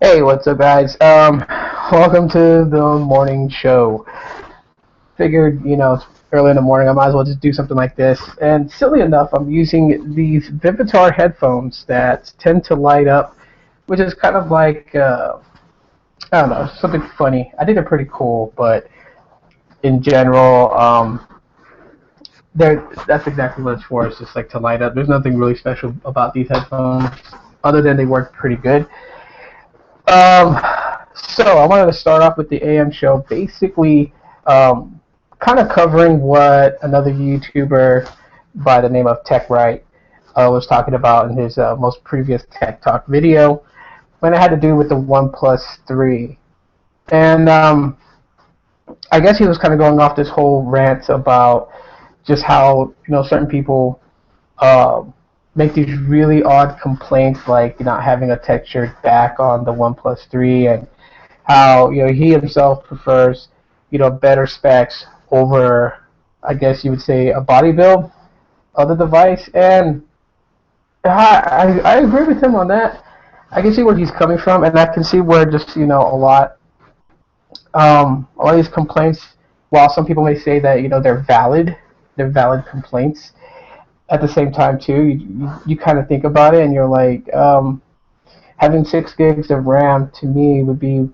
Hey, what's up, guys? Welcome to the morning show. Figured, it's early in the morning. I might as well just do something like this. And silly enough, I'm using these Vivitar headphones that tend to light up, which is kind of like, I don't know, something funny. I think they're pretty cool, but in general, that's exactly what it's for. It's just like to light up. There's nothing really special about these headphones, other than they work pretty good. Um, so I wanted to start off with the AM show, basically, kind of covering what another YouTuber by the name of Tech Right was talking about in his most previous Tech Talk video when it had to do with the OnePlus 3. And I guess he was kind of going off this whole rant about just how certain people uh, make these really odd complaints, like not having a textured back on the OnePlus 3, and how he himself prefers better specs over, I guess you would say, a body build of the device. And I agree with him on that. I can see where he's coming from, and I can see where just a lot of these complaints, while some people may say that they're valid complaints. At the same time, too, you kind of think about it, and you're like, having 6 gigs of RAM to me would be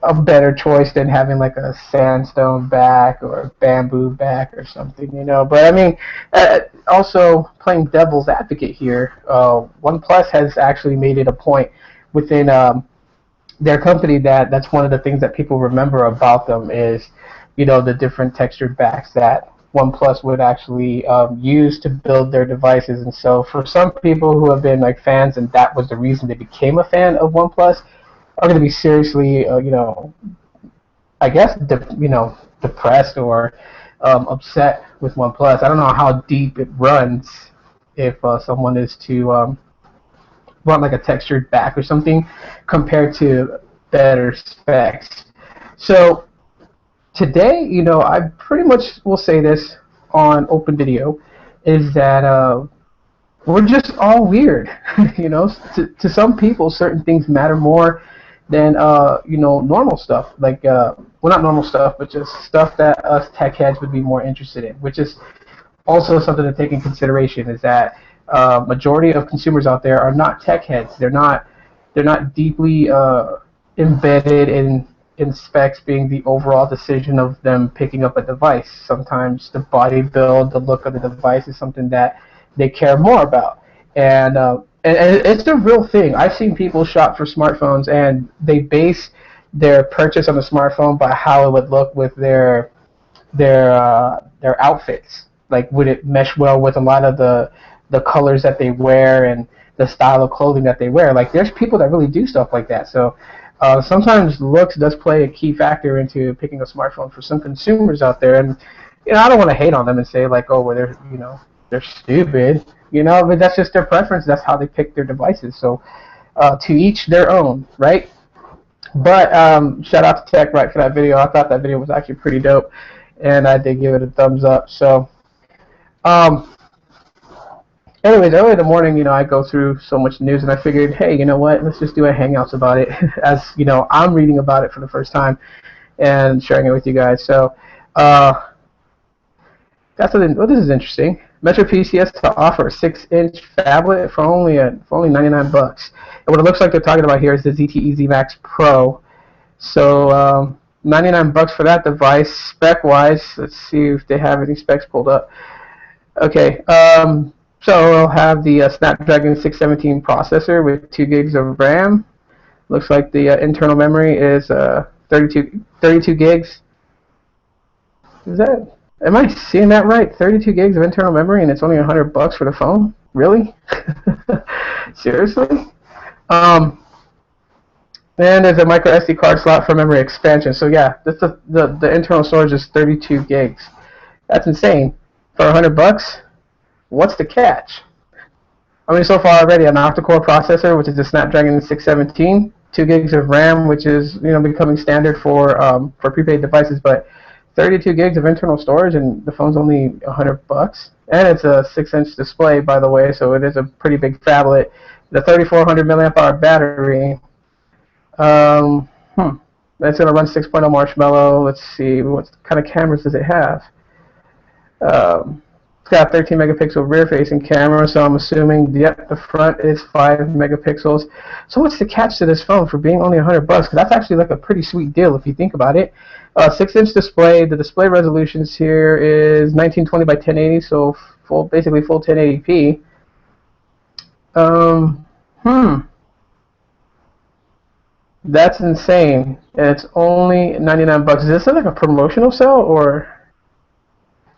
a better choice than having like a sandstone back or a bamboo back or something. But I mean, also playing devil's advocate here, OnePlus has actually made it a point within their company that's one of the things that people remember about them is, the different textured backs that OnePlus would actually use to build their devices. And so for some people who have been like fans, and that was the reason they became a fan of OnePlus, are going to be seriously, I guess, depressed or upset with OnePlus. I don't know how deep it runs if someone is to want like a textured back or something compared to better specs. So today, I pretty much will say this on open video, is that we're just all weird. To some people, certain things matter more than normal stuff. Like, well, not normal stuff, but just stuff that us tech heads would be more interested in. Which is also something to take in consideration. Is that majority of consumers out there are not tech heads. They're not deeply embedded in specs being the overall decision of them picking up a device. Sometimes the body build, the look of the device is something that they care more about. And it's a real thing. I've seen people shop for smartphones and they base their purchase on the smartphone by how it would look with their outfits. Like, would it mesh well with a lot of the colors that they wear and the style of clothing that they wear? Like, there's people that really do stuff like that. So sometimes looks does play a key factor into picking a smartphone for some consumers out there. And I don't want to hate on them and say like, oh, well, they're stupid. But that's just their preference. That's how they pick their devices. So to each their own, right? But shout out to Tech Right for that video. I thought that video was actually pretty dope, and I did give it a thumbs up. So, um, anyways, early in the morning, I go through so much news, and I figured, hey, you know what? Let's just do a hangouts about it, as I'm reading about it for the first time and sharing it with you guys. So, that's something. Well, this is interesting. Metro PCS to offer a 6-inch phablet for only $99. And what it looks like they're talking about here is the Zte Zmax Pro. So $99 for that device. Spec wise, let's see if they have any specs pulled up. Okay. So we'll have the Snapdragon 617 processor with 2 gigs of RAM. Looks like the internal memory is 32 gigs. Is that? Am I seeing that right? 32 gigs of internal memory, and it's only $100 for the phone? Really? Seriously? Um, and there's a micro SD card slot for memory expansion. So yeah, the internal storage is 32 gigs. That's insane. For $100, what's the catch? I mean, so far already an octa-core processor, which is the Snapdragon 617, 2 gigs of RAM, which is becoming standard for prepaid devices, but 32 gigs of internal storage, and the phone's only $100. And it's a 6-inch display, by the way, so it is a pretty big phablet. The 3400 milliamp hour battery. Um, hmm. It's going to run 6.0 Marshmallow. Let's see, what kind of cameras does it have? It's got a 13 megapixel rear facing camera, so I'm assuming, yep, the front is 5 megapixels. So what's the catch to this phone for being only $100? Because that's actually like a pretty sweet deal if you think about it. 6-inch display. The display resolutions here is 1920 by 1080, so basically full 1080p. Um, hmm. That's insane. And it's only 99 bucks. Is this like a promotional sale or?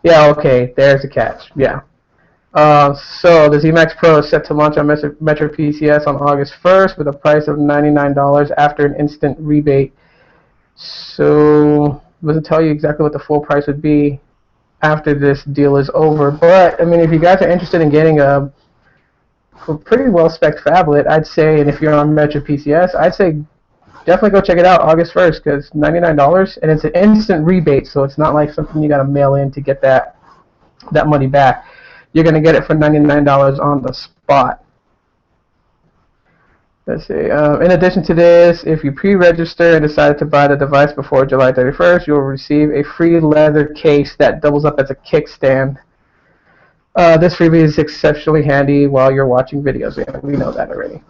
Yeah, okay. There's the catch. Yeah. So the Zmax Pro is set to launch on Metro PCS on August 1st with a price of $99 after an instant rebate. So it doesn't tell you exactly what the full price would be after this deal is over. But I mean, if you guys are interested in getting a pretty well-spec'd phablet, I'd say, and if you're on Metro PCS, I'd say definitely go check it out August 1st because $99 and it's an instant rebate, so it's not like something you got to mail in to get that money back. You're going to get it for $99 on the spot. Let's see. In addition to this, if you pre-register and decide to buy the device before July 31st, you'll receive a free leather case that doubles up as a kickstand. This freebie is exceptionally handy while you're watching videos. Yeah, we know that already.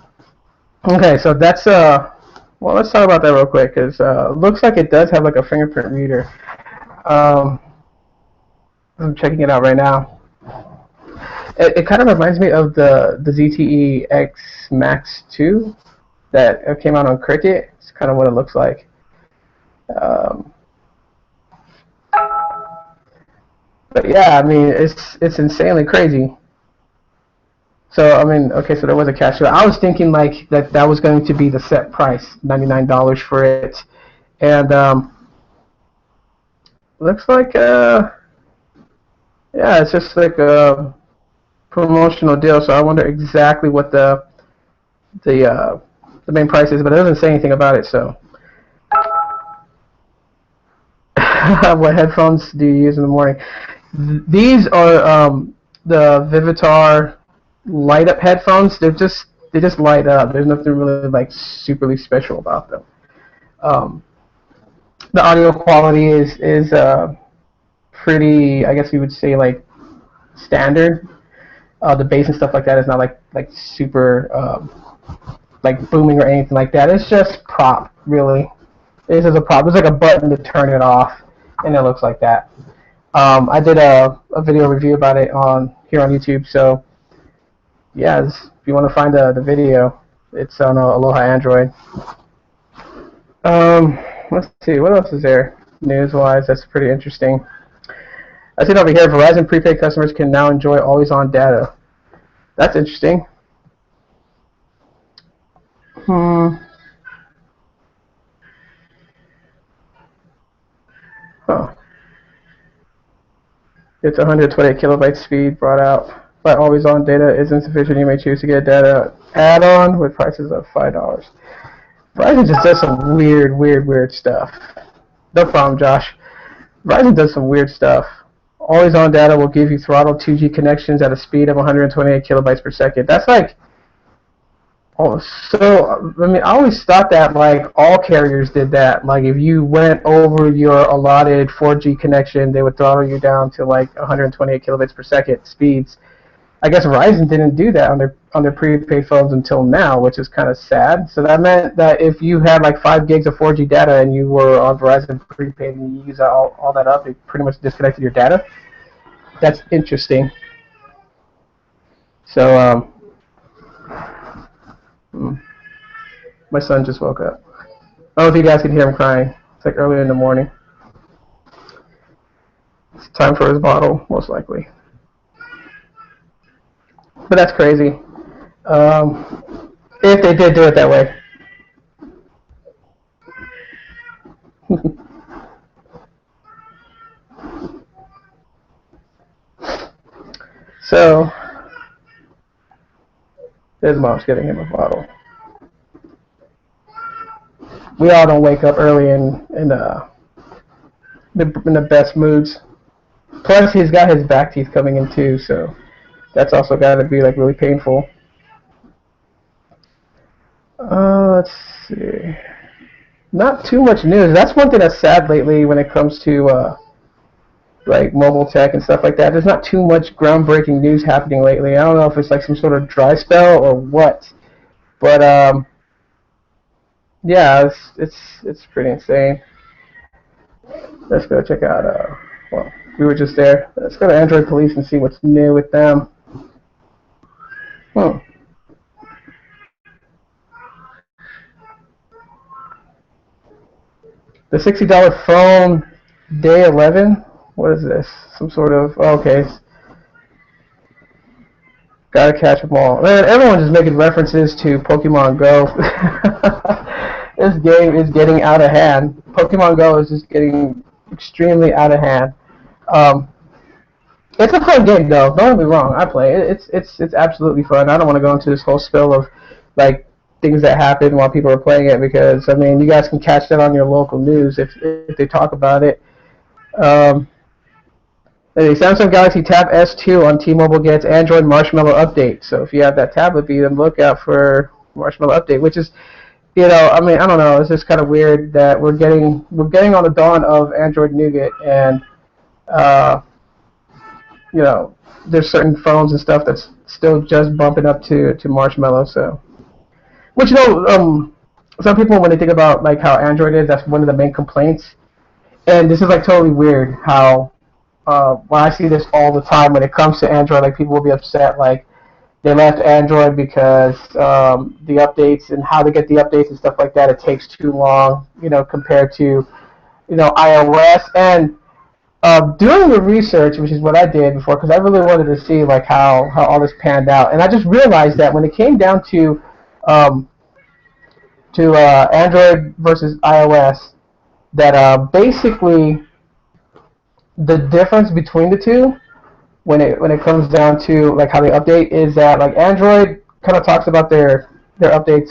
Okay, so that's well, let's talk about that real quick because looks like it does have like a fingerprint reader. I'm checking it out right now. It kind of reminds me of the Zte Zmax 2 that came out on Cricket. It's kind of what it looks like. But yeah, I mean, it's insanely crazy. So I mean, okay, so there was a catch. So I was thinking like that was going to be the set price, $99 for it, and looks like yeah, it's just like a promotional deal. So I wonder exactly what the main price is, but it doesn't say anything about it. So what headphones do you use in the morning? These are the Vivitar light up headphones. They just light up. There's nothing really like superly special about them. The audio quality is pretty, I guess you would say, like standard. The bass and stuff like that is not like super like booming or anything like that. It's just prop, really. This is a prop. There's like a button to turn it off, and it looks like that. I did a video review about it here on YouTube, so yeah, if you want to find the video, it's on Aloha Android. Let's see, what else is there news-wise that's pretty interesting. I see it over here, Verizon prepaid customers can now enjoy always-on data. That's interesting. Huh. It's 128 kilobyte speed brought out by always-on data is insufficient. You may choose to get data add-on with prices of $5. Verizon just does some weird stuff. No problem, Josh. Verizon does some weird stuff. Always-on data will give you throttled 2G connections at a speed of 128 kilobytes per second. That's like, oh, so I mean, I always thought that like all carriers did that. Like if you went over your allotted 4G connection, they would throttle you down to like 128 kilobits per second speeds. I guess Verizon didn't do that on their prepaid phones until now, which is kind of sad. So that meant that if you had like 5 gigs of 4G data and you were on Verizon prepaid and you use all that up, it pretty much disconnected your data. That's interesting. So my son just woke up. I don't know if you guys can hear him crying. It's like early in the morning. It's time for his bottle, most likely. But that's crazy. If they did do it that way. So, his mom's getting him a bottle. We all don't wake up early in the best moods. Plus, he's got his back teeth coming in too, so that's also got to be like really painful. Let's see. Not too much news. That's one thing that's sad lately when it comes to like mobile tech and stuff like that. There's not too much groundbreaking news happening lately. I don't know if it's like some sort of dry spell or what, but yeah, it's pretty insane. Let's go check out. Well, we were just there. Let's go to Android Police and see what's new with them. Hmm. The $60 phone, day 11. What is this? Some sort of okay. Gotta catch them all. Man, everyone's just making references to Pokemon Go. This game is getting out of hand. Pokemon Go is just getting extremely out of hand. Um, it's a fun game though. Don't get me wrong. I play it. It's absolutely fun. I don't want to go into this whole spill of like things that happen while people are playing it because I mean you guys can catch that on your local news if they talk about it. Um, The Samsung Galaxy Tab S2 on T-Mobile gets Android Marshmallow update. So if you have that tablet, be on the lookout for Marshmallow update, which is, I mean, I don't know. It's just kind of weird that we're getting on the dawn of Android Nougat, and uh, there's certain phones and stuff that's still just bumping up to Marshmallow. So, which some people when they think about like how Android is, that's one of the main complaints. And this is like totally weird how when I see this all the time when it comes to Android, like people will be upset like they left Android because the updates and how to get the updates and stuff like that, it takes too long, compared to iOS. And doing the research, which is what I did before, because I really wanted to see like how all this panned out, and I just realized that when it came down um, to Android versus iOS, that basically the difference between the two when it comes down to like how they update is that like Android kind of talks about their updates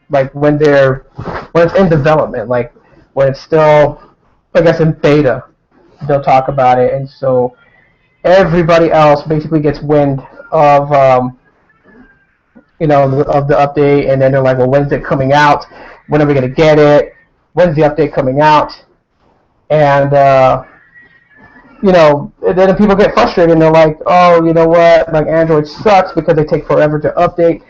like when it's in development, like when it's still I guess in beta, they'll talk about it, and so everybody else basically gets wind of of the update, and then they're like, well, when's it coming out? When are we gonna get it? When's the update coming out? And and then people get frustrated and they're like, oh, you know what, like Android sucks because they take forever to update.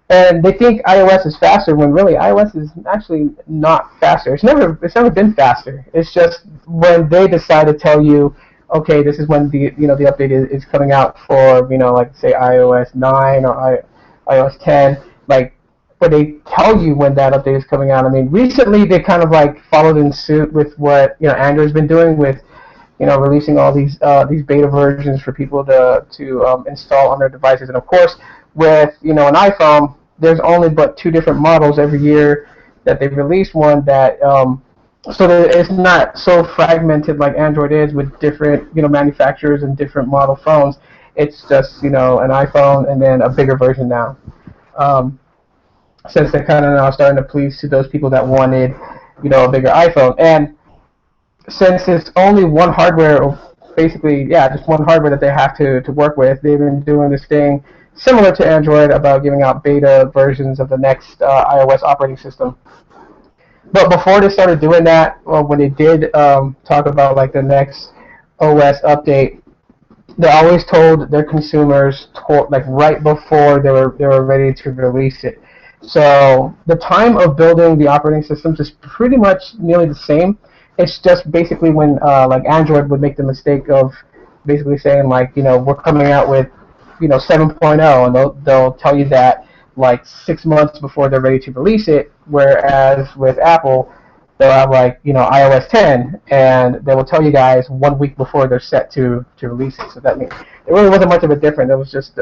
And they think iOS is faster when really iOS is actually not faster. It's never been faster. It's just when they decide to tell you, okay, this is when the update is coming out for like say iOS 9 or iOS 10, like when they tell you when that update is coming out. I mean, recently they kind of like followed in suit with what Android's been doing with releasing all these beta versions for people to install on their devices. And of course, with an iPhone, there's only but two different models every year that they've released one that so that it's not so fragmented like Android is with different manufacturers and different model phones. It's just an iPhone and then a bigger version now. Um, since they're kind of now starting to please to those people that wanted a bigger iPhone. And since it's only one hardware, or basically, yeah, just one hardware that they have to work with, they've been doing this thing similar to Android about giving out beta versions of the next iOS operating system. But before they started doing that, well, when they did talk about like the next OS update, they always told their consumers like right before they were ready to release it. So the time of building the operating systems is pretty much nearly the same. It's just basically when like Android would make the mistake of basically saying like we're coming out with 7.0, and they'll tell you that like 6 months before they're ready to release it, whereas with Apple they'll have like iOS 10, and they will tell you guys 1 week before they're set to release it. So that means it really wasn't much of a difference. It was just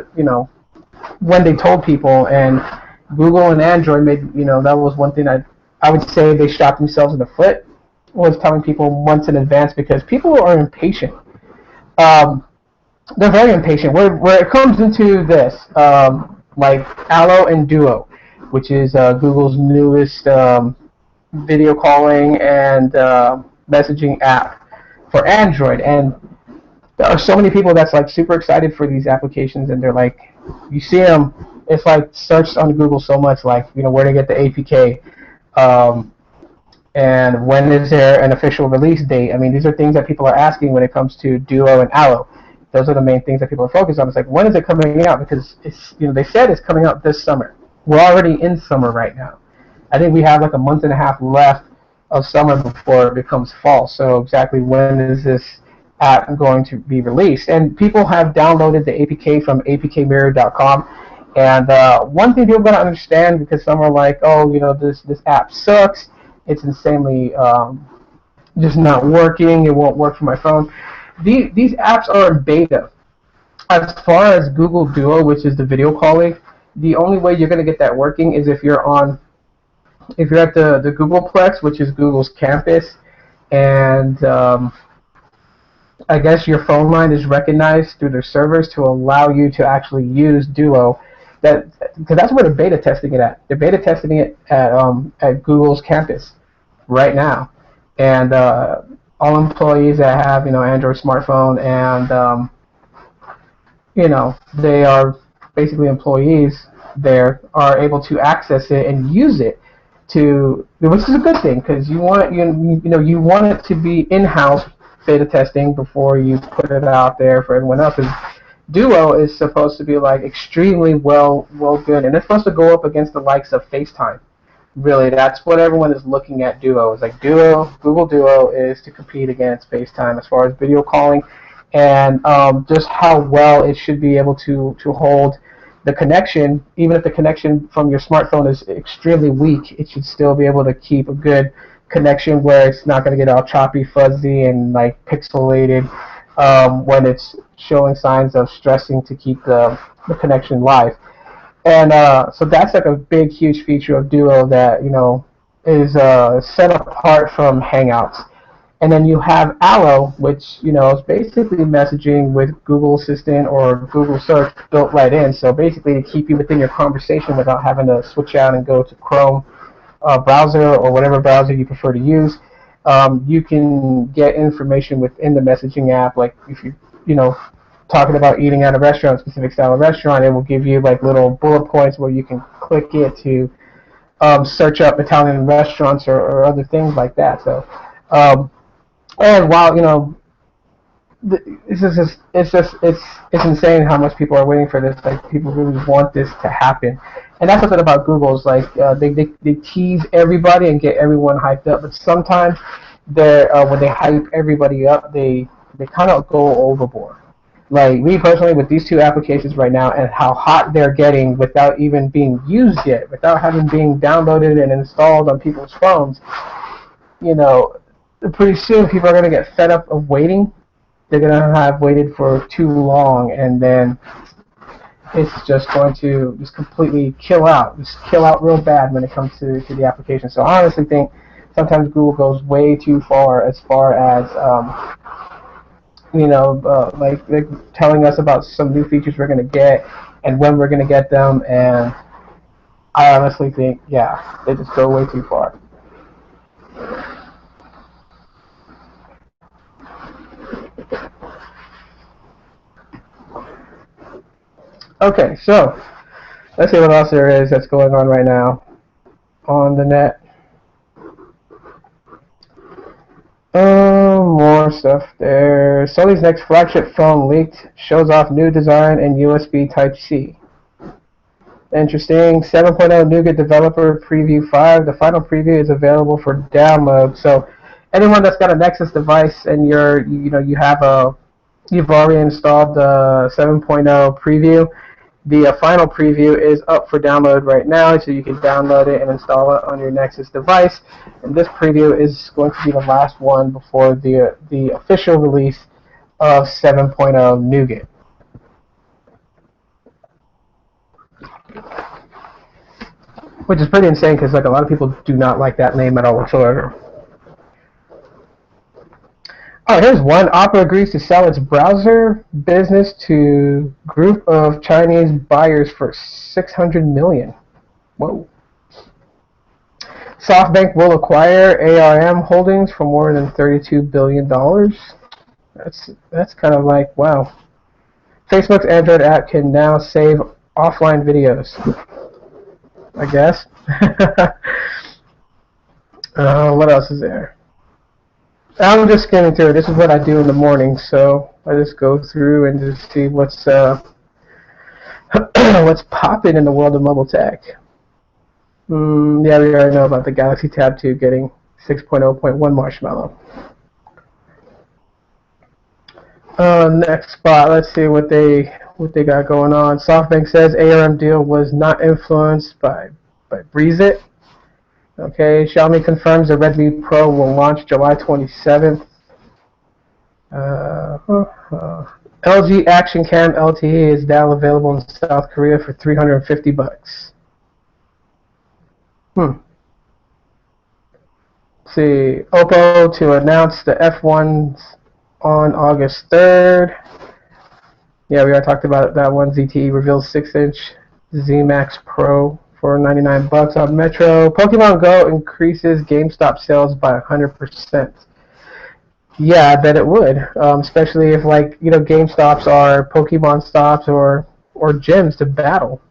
when they told people, and Google and Android made that was one thing I would say they shot themselves in the foot, was telling people months in advance, because people are impatient. Um, they're very impatient. Where it comes into this, like Allo and Duo, which is Google's newest video calling and messaging app for Android, and there are so many people that's like super excited for these applications, and they're like, you see them, it's like searched on Google so much, like where to get the APK. And when is there an official release date? I mean, these are things that people are asking when it comes to Duo and Aloe. Those are the main things that people are focused on. It's like, when is it coming out? Because it's, they said it's coming out this summer. We're already in summer right now. I think we have like a month and a half left of summer before it becomes fall. So exactly when is this app going to be released? And people have downloaded the APK from apkmirror.com. And one thing people gotta understand, because some are like, oh, this app sucks. It's insanely just not working. It won't work for my phone. These apps are in beta. As far as Google Duo, which is the video calling, the only way you're going to get that working is if you're at the Googleplex, which is Google's campus, and I guess your phone line is recognized through their servers to allow you to actually use Duo. Because that's where they're beta testing it at. They're beta testing it at Google's campus right now, and all employees that have Android smartphone and they are basically employees there are able to access it and use it which is a good thing, because you want it to be in-house beta testing before you put it out there for everyone else. Duo is supposed to be like extremely well good, and it's supposed to go up against the likes of FaceTime. Really, that's what everyone is looking at. Duo is like Google Duo is to compete against FaceTime as far as video calling, and just how well it should be able to hold the connection. Even if the connection from your smartphone is extremely weak, it should still be able to keep a good connection where it's not going to get all choppy, fuzzy, and like pixelated when it's showing signs of stressing to keep the connection live. And so that's like a big, huge feature of Duo that is set apart from Hangouts. And then you have Allo, which is basically messaging with Google Assistant or Google Search built right in. So basically to keep you within your conversation without having to switch out and go to Chrome browser or whatever browser you prefer to use. You can get information within the messaging app, like if you talking about eating at a restaurant, specific style of restaurant, it will give you like little bullet points where you can click it to search up Italian restaurants or other things like that. So, and while it's insane how much people are waiting for this. Like people really want this to happen, and that's something about Google. Is like they tease everybody and get everyone hyped up, but sometimes when they hype everybody up, they kind of go overboard. Like me personally, with these two applications right now, and how hot they're getting without even being used yet, without having been downloaded and installed on people's phones, pretty soon people are going to get fed up of waiting. They're going to have waited for too long, and then it's just going to just completely kill out real bad when it comes to the application. So I honestly think sometimes Google goes way too far as like they're telling us about some new features we're going to get and when we're going to get them, and I honestly think, they just go way too far. Okay, so let's see what else there is that's going on right now on the net. More stuff there. Sony's next flagship phone leaked, shows off new design and USB Type-C. Interesting. 7.0 Nougat Developer Preview 5. The final preview is available for download. So anyone that's got a Nexus device and you've already installed the 7.0 preview, the final preview is up for download right now, so you can download it and install it on your Nexus device. And this preview is going to be the last one before the official release of 7.0 Nougat. Which is pretty insane, because like a lot of people do not like that name at all whatsoever. Oh, here's one. Opera agrees to sell its browser business to group of Chinese buyers for $600 million. Whoa. SoftBank will acquire ARM Holdings for more than $32 billion. That's kind of like, wow. Facebook's Android app can now save offline videos, I guess. What else is there? I'm just skimming through. This is what I do in the morning, so I just go through and just see what's what's popping in the world of mobile tech. Yeah, we already know about the Galaxy Tab 2 getting 6.0.1 Marshmallow. Next spot, let's see what they got going on. SoftBank says ARM deal was not influenced by Breeze-It. Okay, Xiaomi confirms the Redmi Pro will launch July 27th. LG Action Cam LTE is now available in South Korea for $350. Let's see, Oppo to announce the F1s on August 3rd. Yeah, we already talked about that one. ZTE reveals 6-inch Zte Zmax Pro for $99 on Metro. Pokemon Go increases GameStop sales by 100%. Yeah, I bet it would, especially if GameStops are Pokemon stops or gyms to battle.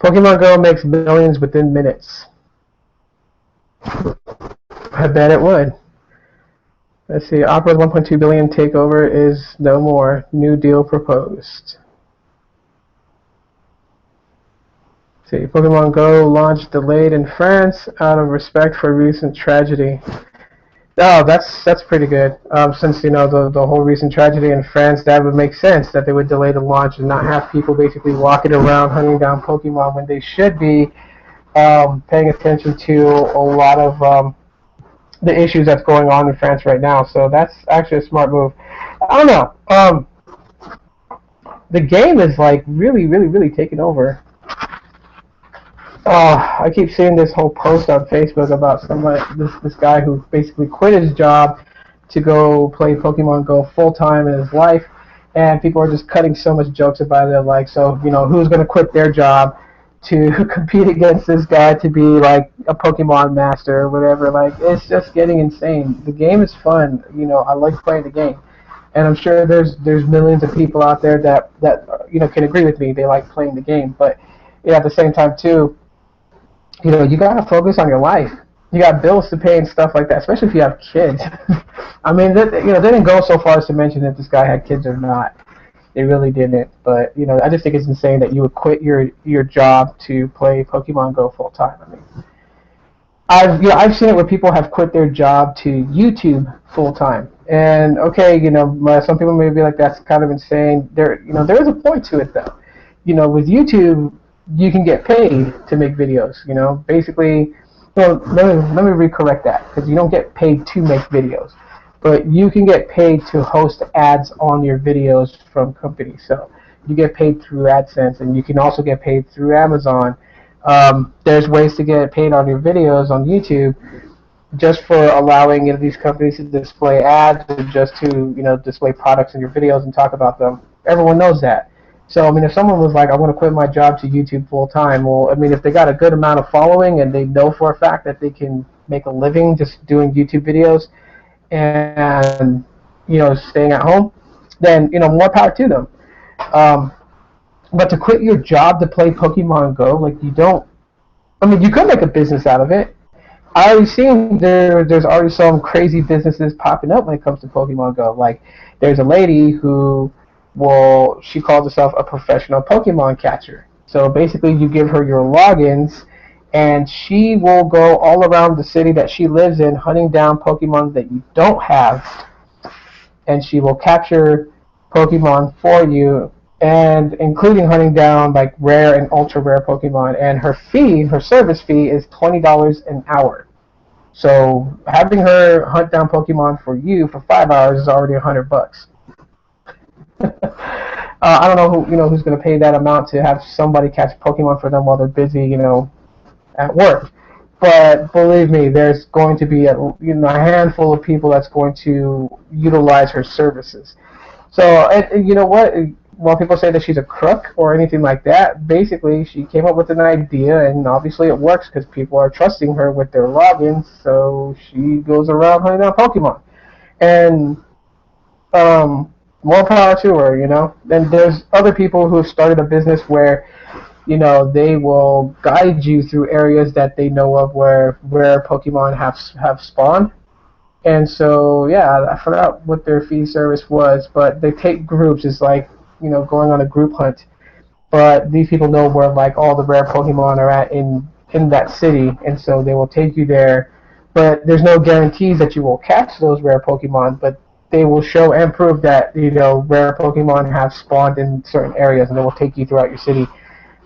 Pokemon Go makes millions within minutes. I bet it would. Let's see, Opera's $1.2 billion takeover is no more. New deal proposed. Let's see, Pokemon Go launch delayed in France out of respect for recent tragedy. Oh, that's pretty good. Since the whole recent tragedy in France, that would make sense that they would delay the launch and not have people basically walking around hunting down Pokemon when they should be paying attention to a lot of the issues that's going on in France right now. So that's actually a smart move. I don't know. The game is really taking over. I keep seeing this whole post on Facebook about this guy who basically quit his job to go play Pokemon Go full time in his life, and people are just cutting so much jokes about it. So who's going to quit their job to compete against this guy to be like a Pokemon master or whatever? It's just getting insane. The game is fun. I like playing the game, and I'm sure there's millions of people out there that can agree with me. They like playing the game, but at the same time too. You gotta focus on your life. You got bills to pay and stuff like that, especially if you have kids. I mean, they didn't go so far as to mention if this guy had kids or not. They really didn't. But I just think it's insane that you would quit your job to play Pokemon Go full time. I mean, I've seen it where people have quit their job to YouTube full time. And okay, some people may be like, that's kind of insane. There is a point to it though. With YouTube, you can get paid to make videos. Basically, let me recorrect that, because you don't get paid to make videos, but you can get paid to host ads on your videos from companies. So you get paid through AdSense, and you can also get paid through Amazon. There's ways to get paid on your videos on YouTube, just for allowing these companies to display ads, or just to display products in your videos and talk about them. Everyone knows that. So, I mean, if someone was like, I want to quit my job to YouTube full time, well, I mean, if they got a good amount of following and they know for a fact that they can make a living just doing YouTube videos and, staying at home, then, more power to them. But to quit your job to play Pokemon Go, you could make a business out of it. I already seen there's already some crazy businesses popping up when it comes to Pokemon Go. There's a lady who... Well, she calls herself a professional Pokemon catcher. So basically, you give her your logins, and she will go all around the city that she lives in, hunting down Pokemon that you don't have, and she will capture Pokemon for you, and including hunting down rare and ultra rare Pokemon. And her service fee is $20 an hour. So having her hunt down Pokemon for you for 5 hours is already $100. I don't know who's going to pay that amount to have somebody catch Pokemon for them while they're busy, at work. But believe me, there's going to be a handful of people that's going to utilize her services. So, and you know what? While people say that she's a crook or anything like that, basically she came up with an idea, and obviously it works because people are trusting her with their logins. So she goes around hunting down Pokemon, and more power to her. Then there's other people who have started a business where they will guide you through areas that they know of where rare Pokemon have spawned. And so, yeah, I forgot what their fee service was, but they take groups. It's like, going on a group hunt. But these people know where like all the rare Pokemon are at in that city, and so they will take you there. But there's no guarantees that you will catch those rare Pokemon, but they will show and prove that rare Pokemon have spawned in certain areas, and they will take you throughout your city.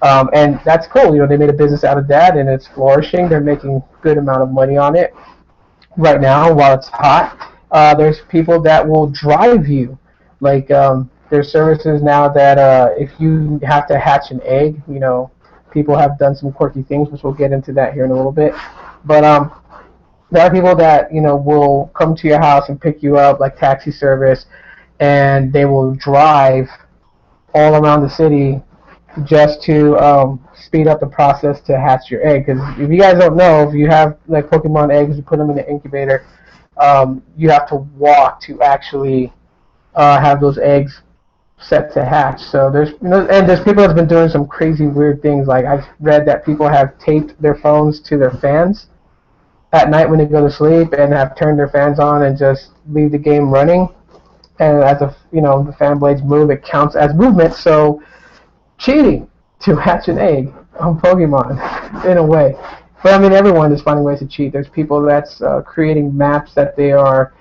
And that's cool. They made a business out of that, and it's flourishing. They're making good amount of money on it right now while it's hot. There's people that will drive you. Like there's services now that if you have to hatch an egg, people have done some quirky things, which we'll get into that here in a little bit. But there are people that will come to your house and pick you up, like taxi service, and they will drive all around the city just to speed up the process to hatch your egg. Because if you guys don't know, if you have like Pokemon eggs, you put them in the incubator, you have to walk to actually have those eggs set to hatch. So there's people that's been doing some crazy weird things. Like I've read that people have taped their phones to their fans at night when they go to sleep and have turned their fans on and just leave the game running. And as the fan blades move, it counts as movement. So cheating to hatch an egg on Pokemon in a way. But I mean, everyone is finding ways to cheat. There's people that's creating maps that they are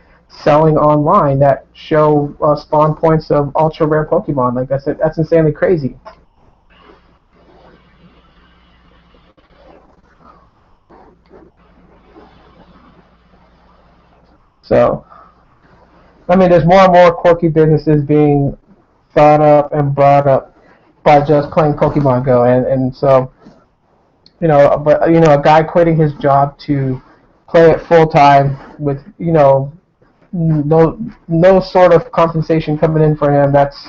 selling online that show spawn points of ultra rare Pokemon. Like that's insanely crazy. So, I mean, there's more and more quirky businesses being thought up and brought up by just playing Pokemon Go, and so a guy quitting his job to play it full time with no sort of compensation coming in for him. That's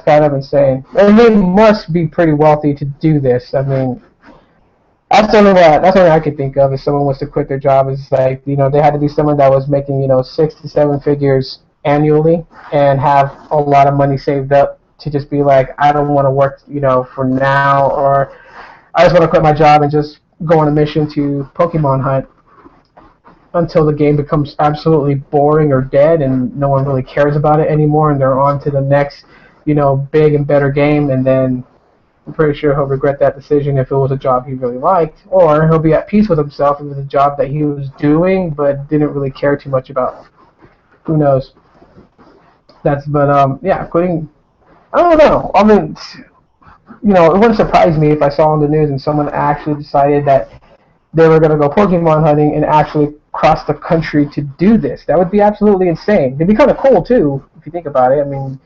kind of insane. And he must be pretty wealthy to do this. I mean, that's only I could think of if someone was to quit their job. Is like they had to be someone that was making 6 to 7 figures annually and have a lot of money saved up to just be like, I don't want to work for now, or I just want to quit my job and just go on a mission to Pokemon hunt until the game becomes absolutely boring or dead and no one really cares about it anymore, and they're on to the next big and better game. And then I'm pretty sure he'll regret that decision if it was a job he really liked, or he'll be at peace with himself if it was a job that he was doing but didn't really care too much about. Who knows? Yeah, quitting. I don't know. I mean, it wouldn't surprise me if I saw on the news and someone actually decided that they were going to go Pokemon hunting and actually cross the country to do this. That would be absolutely insane. It'd be kind of cool too if you think about it. I mean,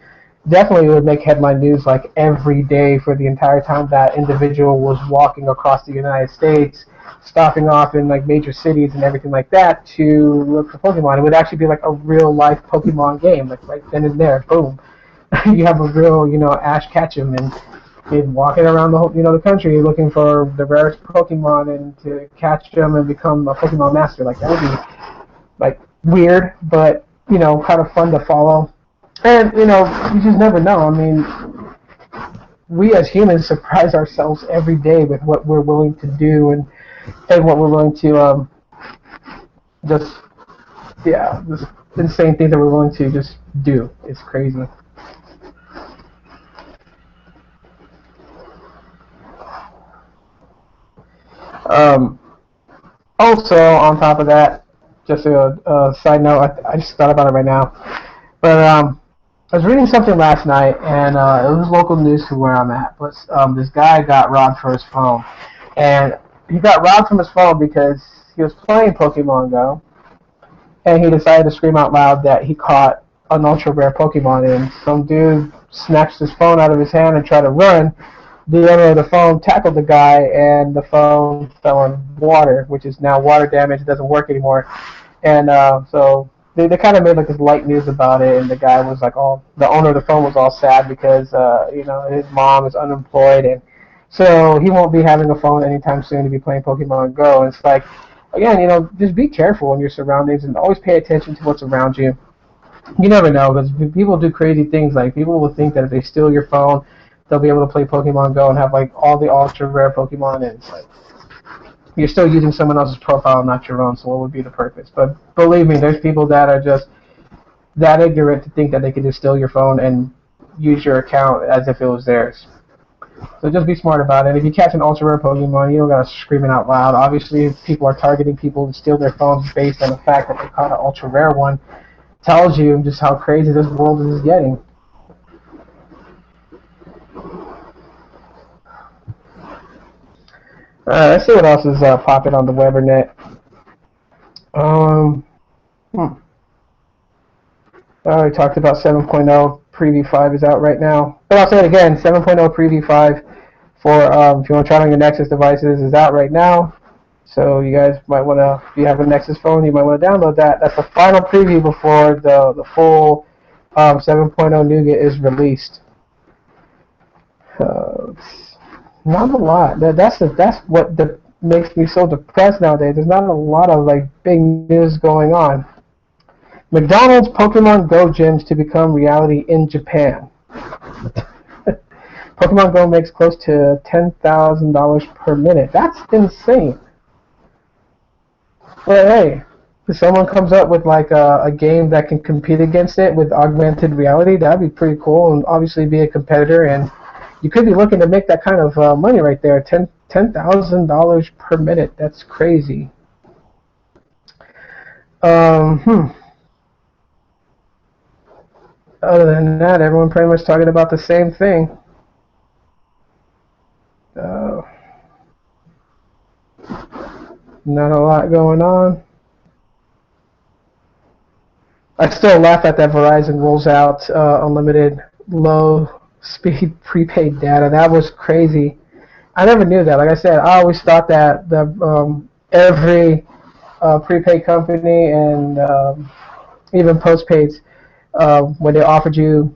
definitely would make headline news like every day for the entire time that individual was walking across the United States, stopping off in like major cities and everything like that to look for Pokemon. It would actually be like a real life Pokemon game, like right then and there, boom. You have a real, Ash Ketchum, and you're walking around the whole, the country looking for the rarest Pokemon and to catch them and become a Pokemon master. Like that would be like weird, but kind of fun to follow. And you just never know. I mean, we as humans surprise ourselves every day with what we're willing to do and what we're willing to just insane things that we're willing to just do. It's crazy. Also, on top of that, just a side note, I just thought about it right now. But I was reading something last night, and it was local news to where I'm at. But this guy got robbed for his phone, and he got robbed from his phone because he was playing Pokemon Go, and he decided to scream out loud that he caught an ultra rare Pokemon, and some dude snatched his phone out of his hand and tried to run. The owner of the phone tackled the guy, and the phone fell in water, which is now water damage. It doesn't work anymore. And so they kind of made like this light news about it, and the guy was like, the owner of the phone was all sad because his mom is unemployed, and so he won't be having a phone anytime soon to be playing Pokemon Go. And it's like, again, just be careful in your surroundings and always pay attention to what's around you. You never know, because people do crazy things. Like people will think that if they steal your phone, they'll be able to play Pokemon Go and have like all the ultra rare Pokemon, and it's like you're still using someone else's profile, not your own. So what would be the purpose? But believe me, there's people that are just that ignorant to think that they can just steal your phone and use your account as if it was theirs. So just be smart about it. If you catch an ultra rare Pokemon, you don't gotta scream it out loud. Obviously, if people are targeting people to steal their phones based on the fact that they caught an ultra rare one, tells you just how crazy this world is getting. Let's see what else is popping on the web or net. I already talked about 7.0. Preview 5 is out right now. But I'll say it again, 7.0 Preview 5 for if you want to try it on your Nexus devices is out right now. So you guys might want to, if you have a Nexus phone, you might want to download that. That's the final preview before the full 7.0 Nougat is released. Not a lot. That's what makes me so depressed nowadays. There's not a lot of like big news going on. McDonald's Pokemon Go gyms to become reality in Japan. Pokemon Go makes close to $10,000 per minute. That's insane. But hey, if someone comes up with like a game that can compete against it with augmented reality, that'd be pretty cool, and obviously be a competitor. And you could be looking to make that kind of money right there. $10,000 per minute. That's crazy. Other than that, everyone pretty much talking about the same thing. Not a lot going on. I still laugh at that Verizon rolls out unlimited low-speed prepaid data. That was crazy. I never knew that. Like I said, I always thought that every prepaid company and even postpaids, when they offered you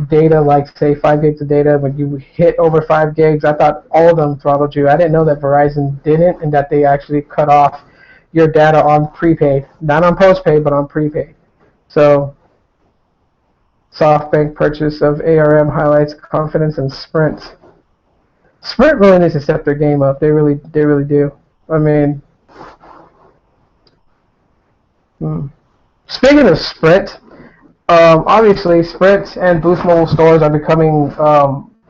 data, like say 5 gigs of data, when you hit over 5 gigs, I thought all of them throttled you. I didn't know that Verizon didn't, and that they actually cut off your data on prepaid, not on postpaid, but on prepaid. So, SoftBank purchase of ARM highlights confidence in Sprint. Sprint really needs to step their game up. They really do. I mean, speaking of Sprint. Obviously, Sprint and Boost Mobile stores are becoming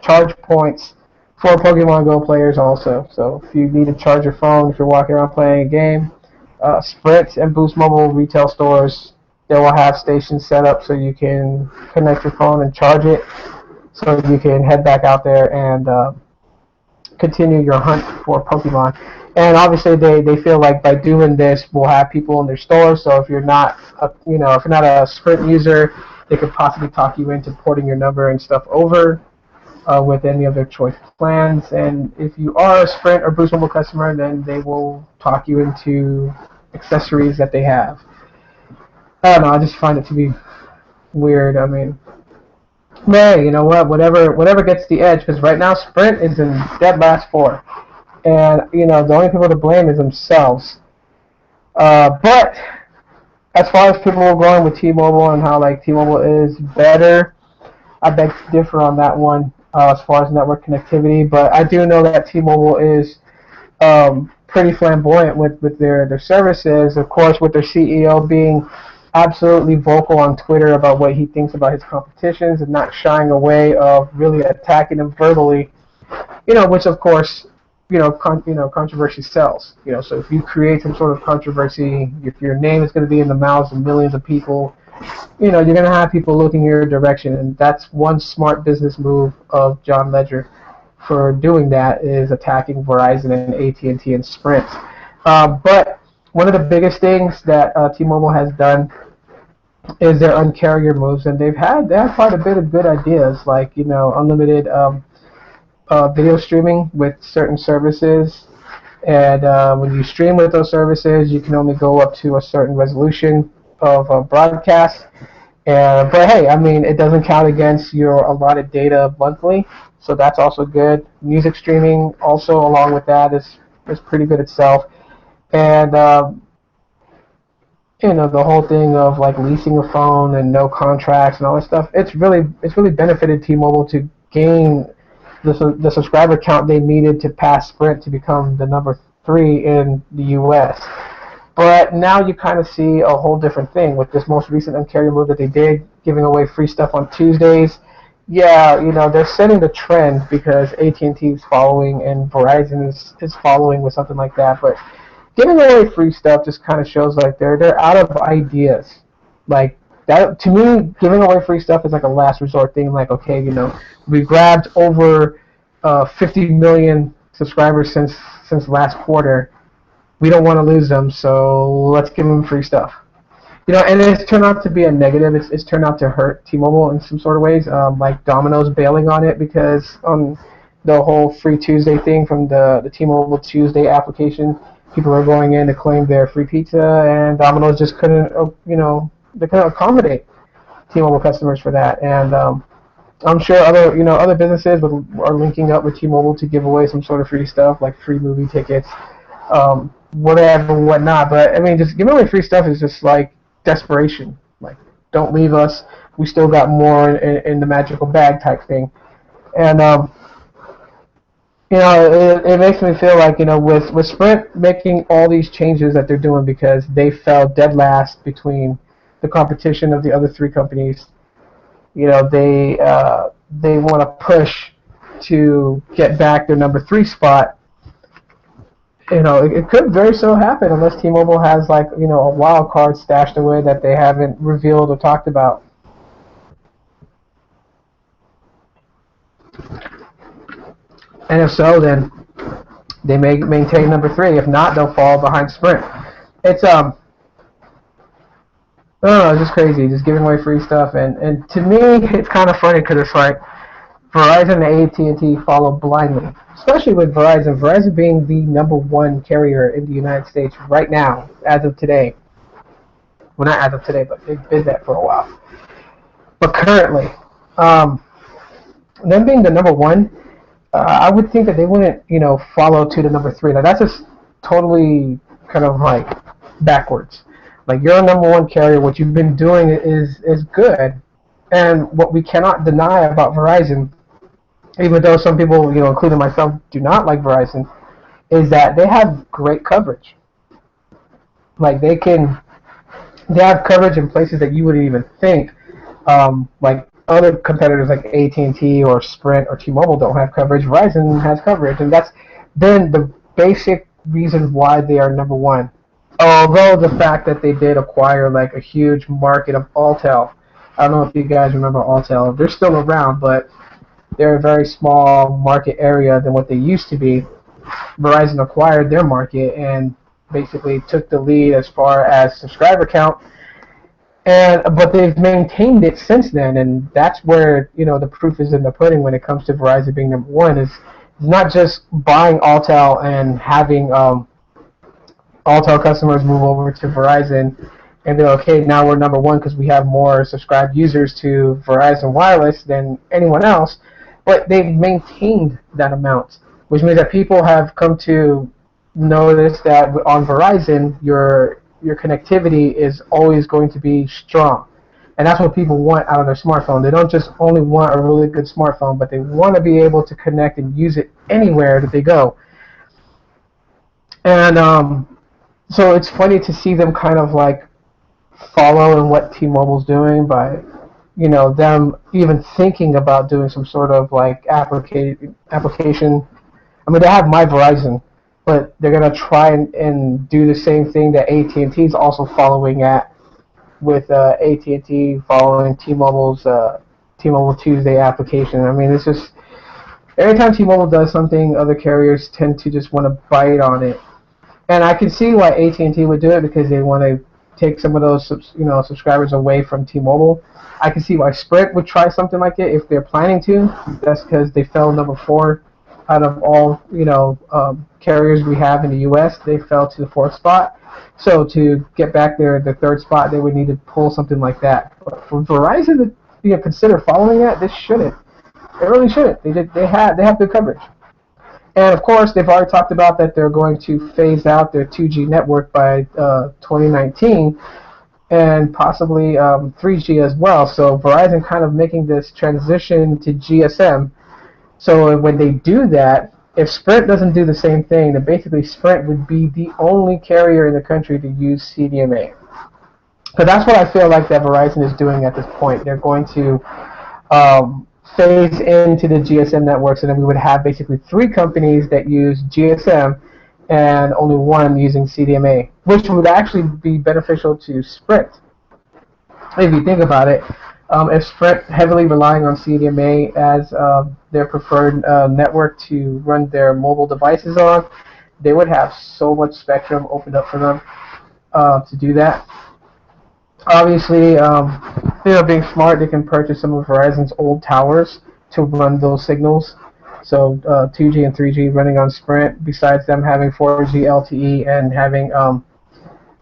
charge points for Pokemon Go players also. So if you need to charge your phone, if you're walking around playing a game, Sprint and Boost Mobile retail stores, they will have stations set up so you can connect your phone and charge it, so you can head back out there and continue your hunt for Pokemon. And obviously, they feel like by doing this, we'll have people in their stores. So if you're not, if you're not a Sprint user, they could possibly talk you into porting your number and stuff over with any of their choice plans. And if you are a Sprint or Boost Mobile customer, then they will talk you into accessories that they have. I don't know. I just find it to be weird. I mean, hey, you know what? Whatever gets the edge, because right now Sprint is in dead last 4. And, the only people to blame is themselves. But as far as people are going with T-Mobile and how, like, T-Mobile is better, I beg to differ on that one as far as network connectivity. But I do know that T-Mobile is pretty flamboyant with their services. Of course, with their CEO being absolutely vocal on Twitter about what he thinks about his competitions and not shying away of really attacking them verbally, which, of course, controversy sells. So if you create some sort of controversy, if your name is going to be in the mouths of millions of people, you're going to have people looking your direction, and that's one smart business move of John Ledger for doing that, is attacking Verizon and AT&T and Sprint. But one of the biggest things that T-Mobile has done is their uncarrier moves, and they have quite a bit of good ideas, like unlimited video streaming with certain services, and when you stream with those services, you can only go up to a certain resolution of broadcast. But hey, I mean, it doesn't count against your allotted data monthly, so that's also good. Music streaming also, along with that, is pretty good itself. And the whole thing of like leasing a phone and no contracts and all that stuff, it's really benefited T-Mobile to gain the subscriber count they needed to pass Sprint to become the number 3 in the U.S. But now you kind of see a whole different thing with this most recent Un-carrier move that they did, giving away free stuff on Tuesdays. Yeah, they're setting the trend because AT&T is following and Verizon is following with something like that. But giving away free stuff just kind of shows like they're out of ideas. Like that to me, giving away free stuff is like a last resort thing. Like, okay, we grabbed over 50 million subscribers since last quarter. We don't want to lose them, so let's give them free stuff. And it's turned out to be a negative. It's turned out to hurt T-Mobile in some sort of ways, like Domino's bailing on it because the whole Free Tuesday thing from the T-Mobile Tuesday application, people are going in to claim their free pizza, and Domino's just couldn't, they couldn't accommodate T-Mobile customers for that. And I'm sure other businesses are linking up with T-Mobile to give away some sort of free stuff, like free movie tickets, whatever, whatnot. But I mean, just giving away free stuff is just like desperation. Like, don't leave us. We still got more in the magical bag type thing. And it makes me feel like with Sprint making all these changes that they're doing because they fell dead last between the competition of the other 3 companies. They want to push to get back their number 3 spot. It could very so happen unless T-Mobile has a wild card stashed away that they haven't revealed or talked about. And if so, then they may maintain number 3. If not, they'll fall behind Sprint. It's I don't know, it's just crazy, just giving away free stuff. And to me, it's kind of funny because it's like Verizon and AT&T follow blindly, especially with Verizon. Verizon being the number 1 carrier in the United States right now, as of today. Well, not as of today, but they've been that for a while. But currently, them being the number 1, I would think that they wouldn't, follow to the number 3. Now, that's just totally kind of like backwards. Like, you're a number 1 carrier. What you've been doing is good. And what we cannot deny about Verizon, even though some people, including myself, do not like Verizon, is that they have great coverage. Like, they have coverage in places that you wouldn't even think. Like, other competitors like AT&T or Sprint or T-Mobile don't have coverage. Verizon has coverage, and that's been the basic reason why they are number 1. Although the fact that they did acquire like a huge market of Alltel. I don't know if you guys remember Alltel. They're still around, but they're a very small market area than what they used to be. Verizon acquired their market and basically took the lead as far as subscriber count. But they've maintained it since then, and that's where the proof is in the pudding when it comes to Verizon being number 1. Is not just buying Alltel and having Alltel customers move over to Verizon and they're okay, now we're number 1 because we have more subscribed users to Verizon Wireless than anyone else, but they've maintained that amount, which means that people have come to notice that on Verizon, your connectivity is always going to be strong. And that's what people want out of their smartphone. They don't just only want a really good smartphone, but they want to be able to connect and use it anywhere that they go. And so it's funny to see them kind of like follow in what T-Mobile's doing by, them even thinking about doing some sort of like application. I mean, they have My Verizon, but they're going to try and do the same thing that AT&T is also following at, with AT&T following T-Mobile's T-Mobile Tuesday application. I mean, it's just, every time T-Mobile does something, other carriers tend to just want to bite on it. And I can see why AT&T would do it, because they want to take some of those subscribers away from T-Mobile. I can see why Sprint would try something like it if they're planning to. That's because they fell number 4 out of all carriers we have in the U.S. They fell to the 4th spot. So to get back there, the 3rd spot, they would need to pull something like that. But for Verizon to consider following that, this shouldn't. They really shouldn't. They have good coverage. And of course, they've already talked about that they're going to phase out their 2G network by 2019, and possibly 3G as well. So Verizon kind of making this transition to GSM, So when they do that, if Sprint doesn't do the same thing, then basically Sprint would be the only carrier in the country to use CDMA. So that's what I feel like that Verizon is doing at this point. They're going to phase into the GSM networks, and then we would have basically three companies that use GSM and only one using CDMA, which would actually be beneficial to Sprint. If you think about it, if Sprint heavily relying on CDMA as their preferred network to run their mobile devices on, they would have so much spectrum opened up for them to do that. Obviously, being smart, they can purchase some of Verizon's old towers to run those signals. So 2G and 3G running on Sprint, besides them having 4G LTE and having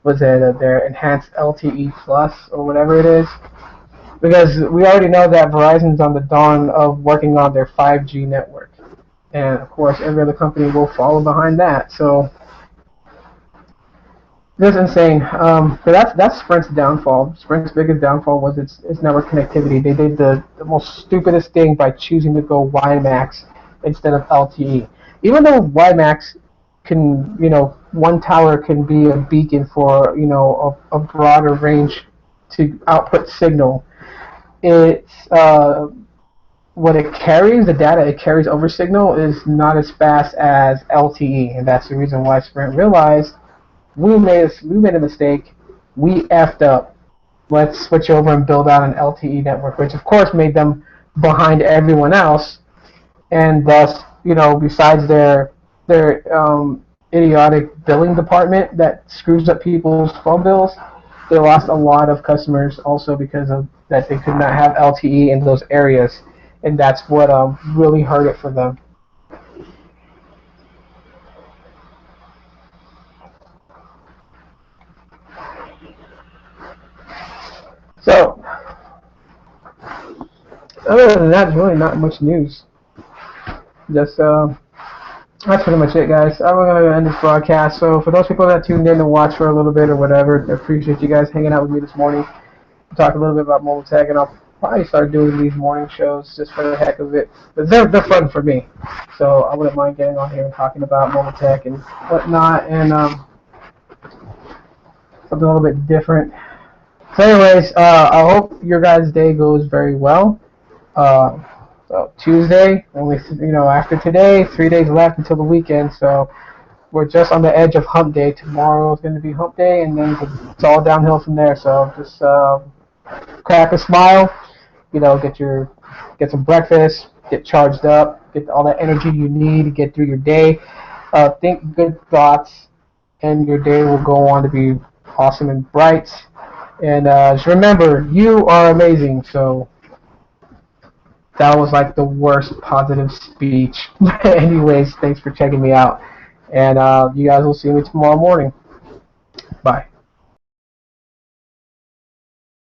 their enhanced LTE Plus or whatever it is. Because we already know that Verizon's on the dawn of working on their 5G network. And of course, every other company will follow behind that. So that's insane. But that's Sprint's downfall. Sprint's biggest downfall was its network connectivity. They did the most stupidest thing by choosing to go WiMAX instead of LTE. Even though WiMAX can, one tower can be a beacon for, a broader range to output signal. It's what it carries, the data it carries over signal is not as fast as LTE, and that's the reason why Sprint realized we made a mistake, we effed up. Let's switch over and build out an LTE network, which of course made them behind everyone else, and thus, besides their idiotic billing department that screws up people's phone bills, they lost a lot of customers also because of that they could not have LTE in those areas, and that's what really hurt it for them. So, other than that, there's really not much news. Just that's pretty much it, guys. I'm going to end this broadcast. So for those people that tuned in to watch for a little bit or whatever, I appreciate you guys hanging out with me this morning. Talk a little bit about mobile tech, and I'll probably start doing these morning shows just for the heck of it. But they're fun for me, so I wouldn't mind getting on here and talking about mobile tech and whatnot, and something a little bit different. So anyways, I hope your guys' day goes very well. So Tuesday, only after today, 3 days left until the weekend. So we're just on the edge of hump day. Tomorrow is going to be hump day, and then it's all downhill from there. So just crack a smile, get some breakfast, get charged up, get all that energy you need to get through your day. Think good thoughts, and your day will go on to be awesome and bright. And just remember, you are amazing. So that was like the worst positive speech. Anyways, thanks for checking me out. And you guys will see me tomorrow morning. Bye.